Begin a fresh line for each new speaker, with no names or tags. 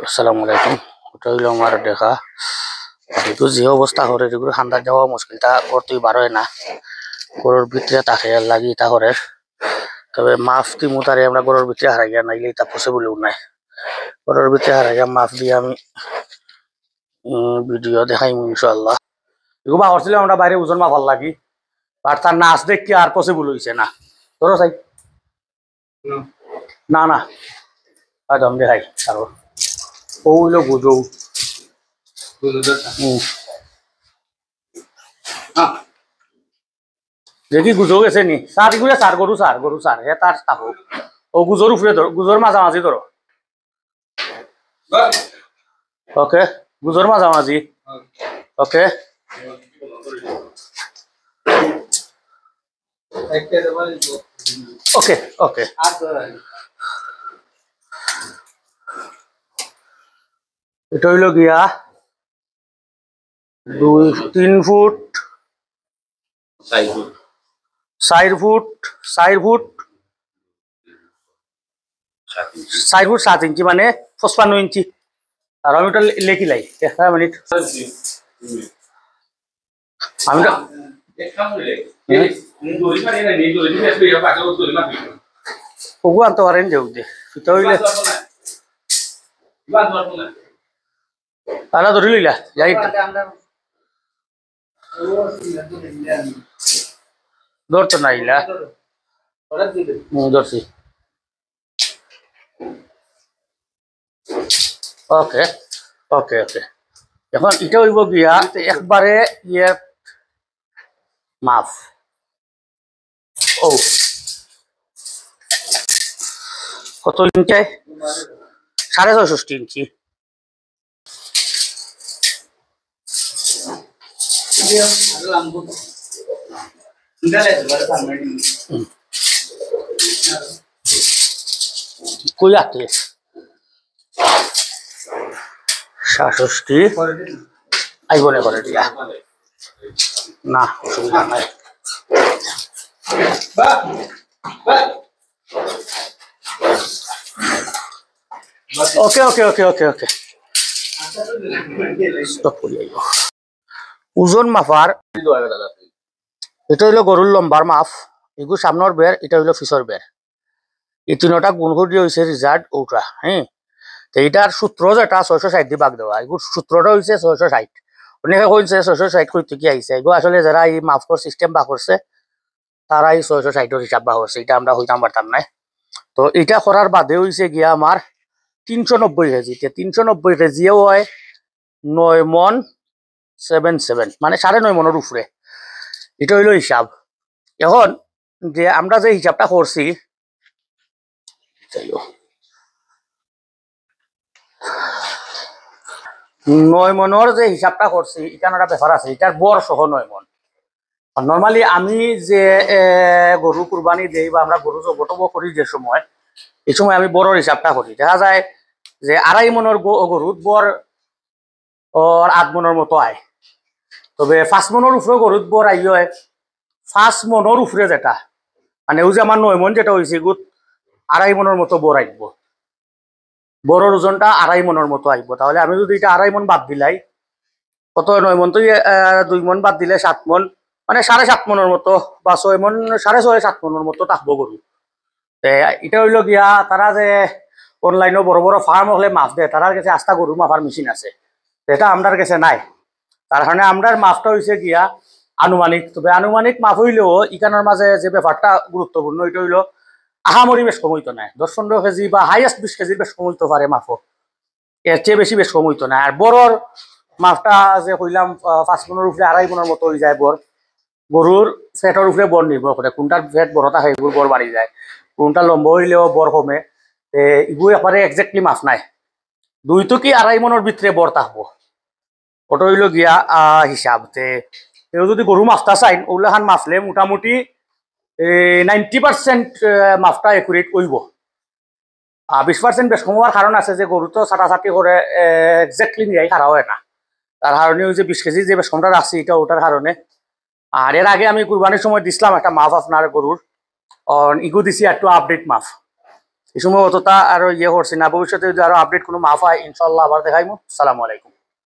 আসসালামু আলাইকুম। ওটা হইলো আমার দেখা এটুকু যে অবস্থা করে এটুকু ঠান্ডা যাওয়া মুশকিলটা করতেই পারোয় না গরুর ভিতরে তাকে লাগি তা করে। তবে মাছ দিমু তারে আমরা গরুর ভিতরে হারাইয়া নাইলে তা পসিবলও নাই। গরুর ভিতরে হারাইয়া মাছ দিয়ে আমি ভিডিও দেখাইমু ইনশাআল্লাহ। এগুলো ভাবছিল আমরা বাইরে ওজন মাপার লাগি আর তার নাচ দেখি আর পসিবল হইছে না। ধরো চাই না না একদম দেখাই আরো ও হইলো গুজৌ। দেখি গুজো গেছে নি সার গুলো সার গরু সার হে তার থাকো ও গুজোর উপরে ধরো গুজোর মাঝামাঝি ধরো। ওকে গুজোর মাঝামাঝি ওকে ওকে ওকে এটা হইল গিয়া 2-3 ফুট 4 ফুট 7 ইঞ্চি মানে 55 ইঞ্চি। আর আমি ওটা লেখি লাই একটা মিনিট আমি ওগু আনতে পারেন যে ফিতা হইলে আনা ধরি লইলা যাই ধরতো না ইলা ধরছি ওকে ওকে ওকে এখন এটা হইব গিয়া একবারে ইয়ে মাফ ও কত ইঞ্চি 6.65 ইঞ্চি। কই আছে 66 আইবনে করে দিয়া না অসুবিধা নাই। ওকে ওকে ওকে ওকে ওকে স্টপ করি আইব ওজন মাফার এটা হইলো গরুর লম্বার মাফ এগু সামনের বের এটা হইলো পিছর বের এই তিনটা গুণ করে হয়েছে রিজাল্ট ওটা হ্যাঁ। তো এইটার সূত্র যেটা 660 দিয়ে ভাগ দেওয়া এগুলো সূত্রটা হয়েছে 660 অনেকে কইছে 660 করতে কি আইছে এগুলো আসলে যারা এই মাফকর সিস্টেম বা করছে তারাই 660 হিসাব বা করছে এটা আমরা হইতাম পারতাম না। তো এটা করার বাদে হয়েছে গিয়া আমার 390 কেজি 390 কেজিও হয় 9 মন 77 মানে 9.5 মনের উপরে এটা হইলো হিসাব। এখন যে আমরা যে হিসাবটা করছি 9 মনের যে হিসাবটা করছি এখানে একটা ব্যাপার আছে এটার বর সহ 9 মন। নর্মালি আমি যে গরু কুরবানি দেই বা আমরা গরু জবটব করি যে সময় এই সময় আমি বড়র হিসাবটা করি দেখা যায় যে 2.5 মনের গরুত বর 8 মনের মতো আয়। তবে 5 মনের উপরে গরুত বর আই হয় 5 মনের উপরে যেটা মানে ওই যে আমার 9 মন যেটা হয়েছে গুত 2.5 মনের মতো বর আইব বড়র ওজনটা 2.5 মনের মতো আইব। তাহলে আমি যদি এটা 2.5 মন বাদ দিলাই কত 9 মন তো 2 মন বাদ দিলে 7 মন মানে 7.5 মনের মতো বা 6 মন 6.5-7 মনের মতো থাকবো গরু। এটা হইলো গিয়া তারা যে অনলাইনে বড় বড় ফার্ম হলে মাছ দেয় তার কাছে আস্থা গরু মাফার মেশিন আছে এটা আমরার কাছে নাই। তার কারণে আমরার মাফটা হয়েছে গিয়া আনুমানিক। তবে আনুমানিক মাফ হইলেও ইকানোর মাঝে যে ব্যাপারটা গুরুত্বপূর্ণ এটা হইলো আহামরি বেশ কম হইতো না 10-15 কেজি বা হাইয়েস্ট 20 কেজির বেশ কম হইতে পারে মাফও এর চেয়ে বেশি বেশ কম হইতো না। আর বড়র মাফটা যে কইলাম 5 মনের উপরে 2.5 মনের মতো হয়ে যায় বর গরুর ফ্যাটের উপরে বর নির্ভর করে কোনটার ফ্যাট বড় থাকে এগুলো বর বাড়ি যায় কোনটা লম্বা হইলেও বর কমে এগুলো একবারে এক্স্যাক্টলি মাফ নাই 2 to 2.5 মনের ভিতরে বর থাকবো ওটা হইলো গিয়া হিসাব। কেউ যদি গরু মাফটা চাইন ওগুলাখান মাফলে মোটামুটি 90% মাফটা একুরেট করব। 20% বেশ কমার কারণ আছে যে গরু তো ছাটাছাটি করে এক্স্যাক্টলি নিয়ে খারাপ হয় না তার কারণে ওই যে 20 কেজি যে বেশ কমটা রাখছি এটা ওটার কারণে। আর এর আগে আমি কুরবানির সময় দিছিলাম একটা মাফ আপনার গরুর ইগু দিছি একটু আপডেট মাফ এই সময় অতটা আরো ইয়ে করছি না, ভবিষ্যতে যদি আরো আপডেট কোনো মাফ হয় ইনশাল্লাহ আবার দেখাইমু। সালামু আলাইকুম।